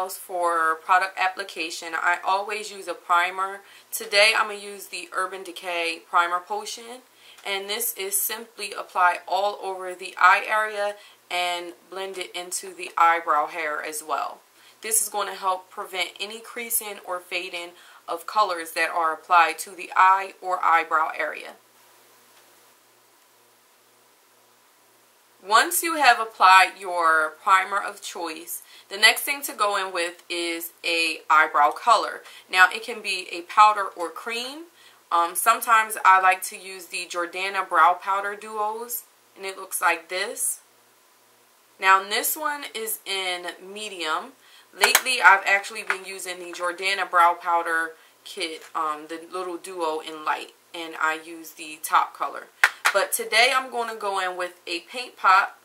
eyebrows for product application, I always use a primer. Today I'm going to use the Urban Decay Primer Potion. And this is simply apply all over the eye area and blend it into the eyebrow hair as well. This is going to help prevent any creasing or fading of colors that are applied to the eye or eyebrow area. Once you have applied your primer of choice, the next thing to go in with is a eyebrow color. Now it can be a powder or cream. Sometimes I like to use the Jordana Brow Powder Duos, and it looks like this. Now this one is in medium. Lately I've actually been using the Jordana Brow Powder Kit, the little duo in light, and I use the top color. But today I'm going to go in with a paint pot,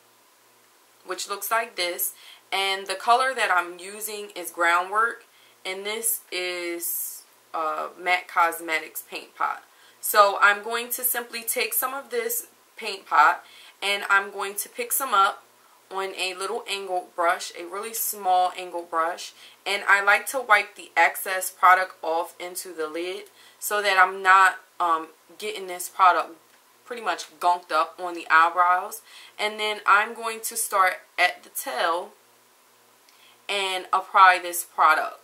which looks like this, and the color that I'm using is Groundwork, and this is MAC Cosmetics paint pot. So I'm going to simply take some of this paint pot and I'm going to pick some up on a little angled brush, a really small angled brush, and I like to wipe the excess product off into the lid so that I'm not getting this product pretty much gunked up on the eyebrows. And then I'm going to start at the tail and apply this product.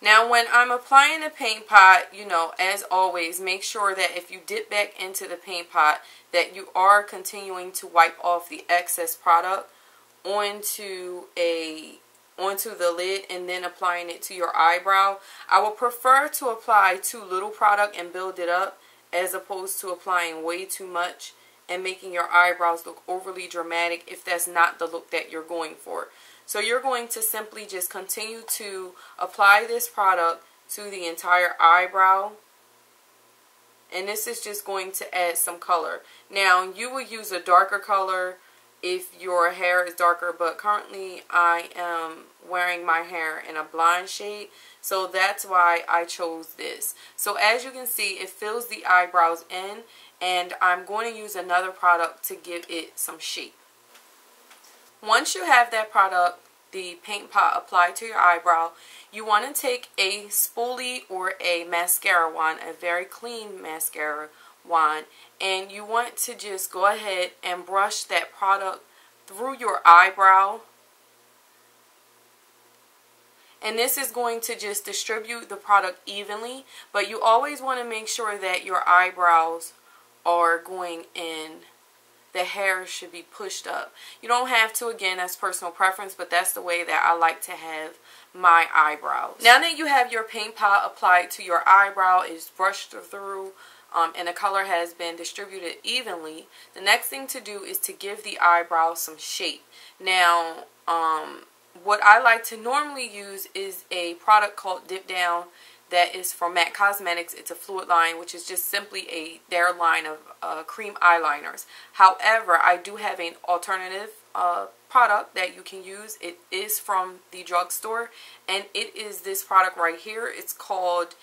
Now when I'm applying the paint pot, you know, as always, make sure that if you dip back into the paint pot that you are continuing to wipe off the excess product onto the lid and then applying it to your eyebrow. I would prefer to apply too little product and build it up as opposed to applying way too much and making your eyebrows look overly dramatic if that's not the look that you're going for. So you're going to simply just continue to apply this product to the entire eyebrow. And this is just going to add some color. Now you will use a darker color if your hair is darker, but currently I am wearing my hair in a blonde shade, so that's why I chose this. So as you can see, it fills the eyebrows in, and I'm going to use another product to give it some shape. Once you have that product, the paint pot, applied to your eyebrow, you want to take a spoolie or a mascara wand, a very clean mascara wand, and you want to just go ahead and brush that product through your eyebrow. And this is going to just distribute the product evenly, but you always want to make sure that your eyebrows are going in. The hair should be pushed up. You don't have to, again, that's personal preference, but that's the way that I like to have my eyebrows. Now that you have your paint pot applied to your eyebrow, it's brushed through, and the color has been distributed evenly, the next thing to do is to give the eyebrow some shape. Now, what I like to normally use is a product called Dip Down that is from MAC Cosmetics. It's a fluid line, which is just simply their line of cream eyeliners. However, I do have an alternative product that you can use. It is from the drugstore, and it is this product right here. It's called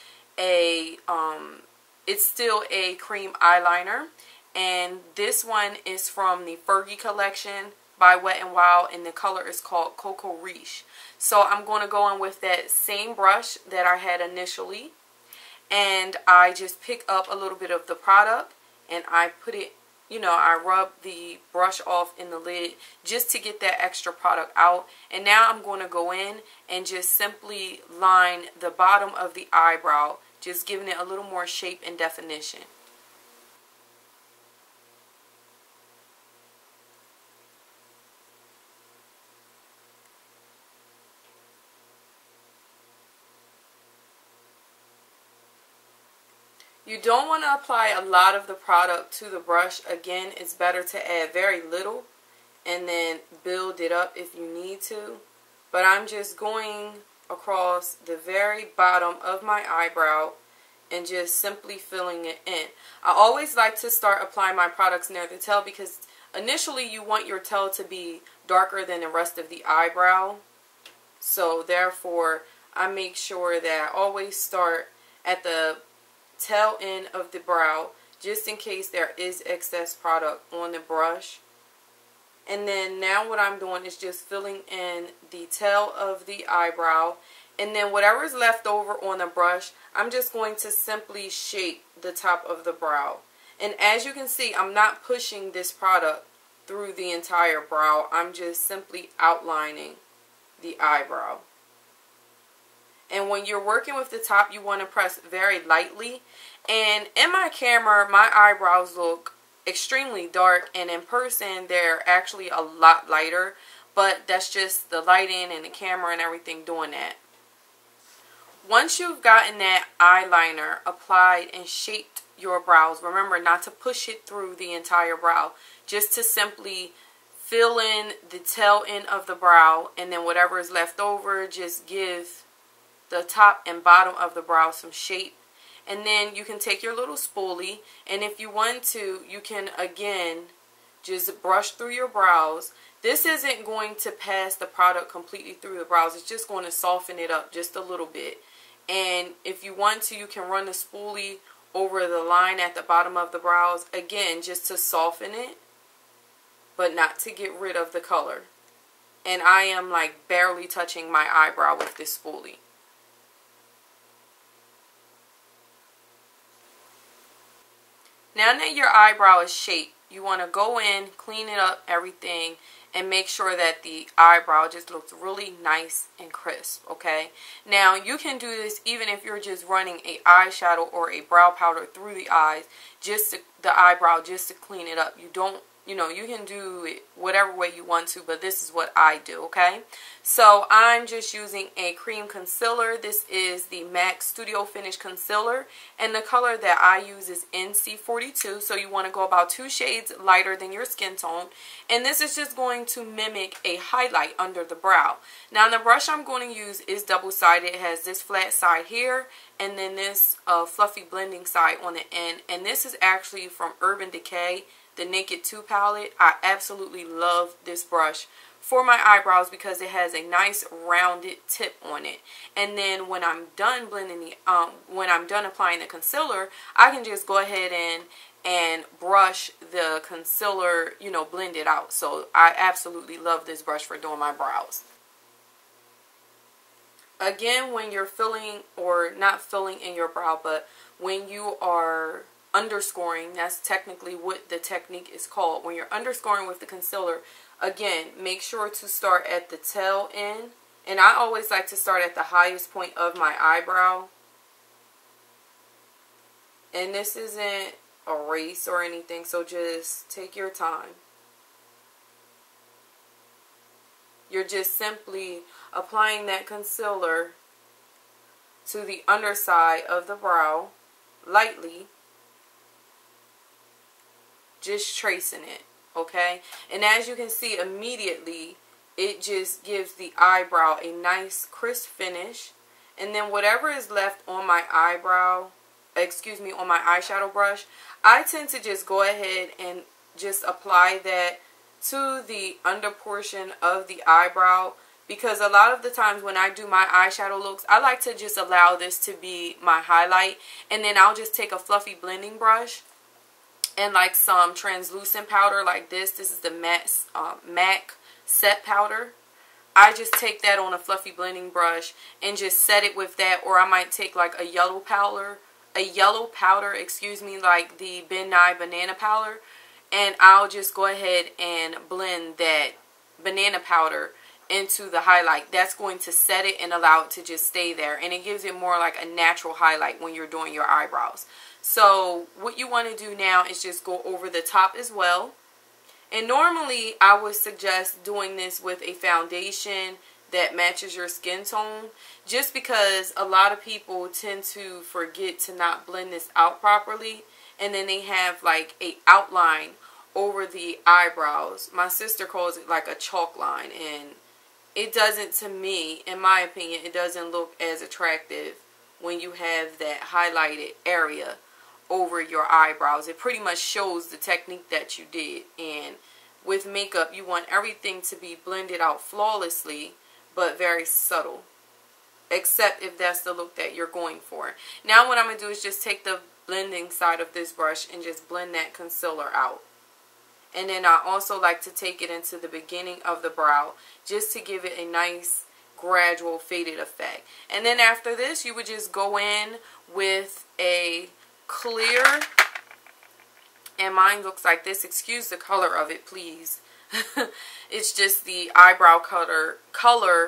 it's still a cream eyeliner, and this one is from the Fergie collection by Wet n Wild, and the color is called Cocoa Riche. So I'm going to go in with that same brush that I had initially, and I just pick up a little bit of the product and I put it, you know, I rub the brush off in the lid just to get that extra product out. And now I'm going to go in and just simply line the bottom of the eyebrow, just giving it a little more shape and definition. You don't want to apply a lot of the product to the brush. Again, it's better to add very little and then build it up if you need to. But I'm just going across the very bottom of my eyebrow and just simply filling it in. I always like to start applying my products near the tail because initially you want your tail to be darker than the rest of the eyebrow. So therefore, I make sure that I always start at the tail end of the brow, just in case there is excess product on the brush. And then now what I'm doing is just filling in the tail of the eyebrow. And then whatever is left over on the brush, I'm just going to simply shape the top of the brow. And as you can see, I'm not pushing this product through the entire brow. I'm just simply outlining the eyebrow. And when you're working with the top, you want to press very lightly. And in my camera, my eyebrows look extremely dark, and in person they're actually a lot lighter, but that's just the lighting and the camera and everything doing that. Once you've gotten that eyeliner applied and shaped your brows, remember not to push it through the entire brow, just to simply fill in the tail end of the brow, and then whatever is left over, just give the top and bottom of the brow some shape. And then you can take your little spoolie, and if you want to, you can again just brush through your brows. This isn't going to pass the product completely through the brows. It's just going to soften it up just a little bit. And if you want to, you can run the spoolie over the line at the bottom of the brows, again, just to soften it, but not to get rid of the color. And I am like barely touching my eyebrow with this spoolie. Now that your eyebrow is shaped, you want to go in, clean it up, everything, and make sure that the eyebrow just looks really nice and crisp, okay? Now, you can do this even if you're just running a eyeshadow or a brow powder through the eyes, the eyebrow, just to clean it up. You don't, you know, you can do it whatever way you want to, but this is what I do, okay? So, I'm just using a cream concealer. This is the MAC Studio Finish Concealer, and the color that I use is NC42, so you want to go about 2 shades lighter than your skin tone, and this is just going to mimic a highlight under the brow. Now, the brush I'm going to use is double-sided. It has this flat side here, and then this fluffy blending side on the end, and this is actually from Urban Decay, the Naked 2 palette. I absolutely love this brush for my eyebrows because it has a nice rounded tip on it. And then when I'm done blending when I'm done applying the concealer, I can just go ahead and brush the concealer, you know, blend it out. So I absolutely love this brush for doing my brows. Again, when you're filling, or not filling in your brow, but when you are underscoring, that's technically what the technique is called. When you're underscoring with the concealer, again, make sure to start at the tail end. And I always like to start at the highest point of my eyebrow. And this isn't a race or anything, so just take your time. You're just simply applying that concealer to the underside of the brow, lightly, just tracing it, okay? And as you can see, immediately, it just gives the eyebrow a nice crisp finish. And then whatever is left on my eyebrow, on my eyeshadow brush, I tend to just go ahead and just apply that to the under portion of the eyebrow, because a lot of the times when I do my eyeshadow looks, I like to just allow this to be my highlight, and then I'll just take a fluffy blending brush and like some translucent powder like this. This is the MAC set powder. I just take that on a fluffy blending brush and just set it with that, or I might take like a yellow powder, like the Ben Nye banana powder, and I'll just go ahead and blend that banana powder into the highlight. That's going to set it and allow it to just stay there, and it gives it more like a natural highlight when you're doing your eyebrows. So what you want to do now is just go over the top as well. And normally I would suggest doing this with a foundation that matches your skin tone, just because a lot of people tend to forget to not blend this out properly, and then they have like a outline over the eyebrows. My sister calls it like a chalk line, and it doesn't, to me, in my opinion, it doesn't look as attractive when you have that highlighted area over your eyebrows. It pretty much shows the technique that you did. And with makeup, you want everything to be blended out flawlessly, but very subtle, except if that's the look that you're going for. Now what I'm going to do is just take the blending side of this brush and just blend that concealer out. And then I also like to take it into the beginning of the brow just to give it a nice gradual faded effect. And then after this, you would just go in with a clear, and mine looks like this. Excuse the color of it, please. It's just the eyebrow color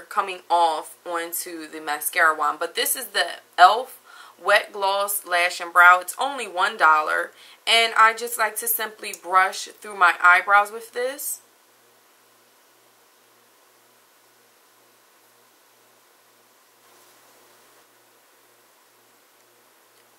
coming off onto the mascara wand. But this is the e.l.f. Wet Gloss Lash and Brow. It's only $1. And I just like to simply brush through my eyebrows with this.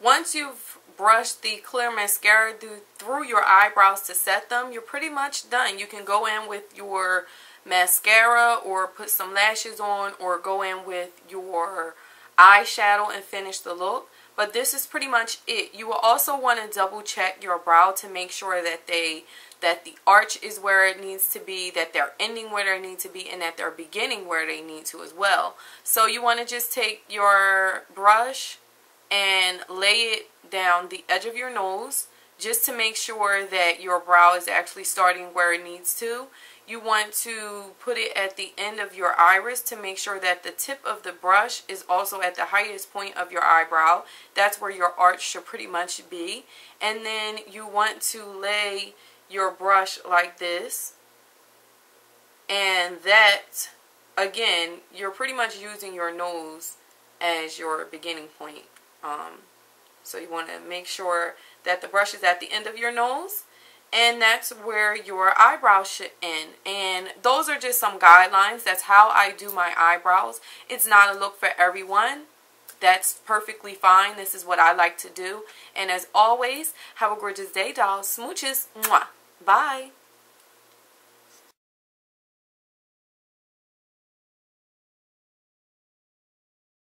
Once you've brushed the clear mascara through your eyebrows to set them, you're pretty much done. You can go in with your mascara or put some lashes on, or go in with your eyeshadow and finish the look. But this is pretty much it. You will also want to double check your brow to make sure that the arch is where it needs to be, that they're ending where they need to be, and that they're beginning where they need to as well. So you want to just take your brush and lay it down the edge of your nose just to make sure that your brow is actually starting where it needs to. You want to put it at the end of your iris to make sure that the tip of the brush is also at the highest point of your eyebrow. That's where your arch should pretty much be. And then you want to lay your brush like this. And that, again, you're pretty much using your nose as your beginning point. So you want to make sure that the brush is at the end of your nose, and that's where your eyebrows should end. And those are just some guidelines. That's how I do my eyebrows. It's not a look for everyone. That's perfectly fine. This is what I like to do. And as always, have a gorgeous day, dolls. Smooches. Mwah. Bye.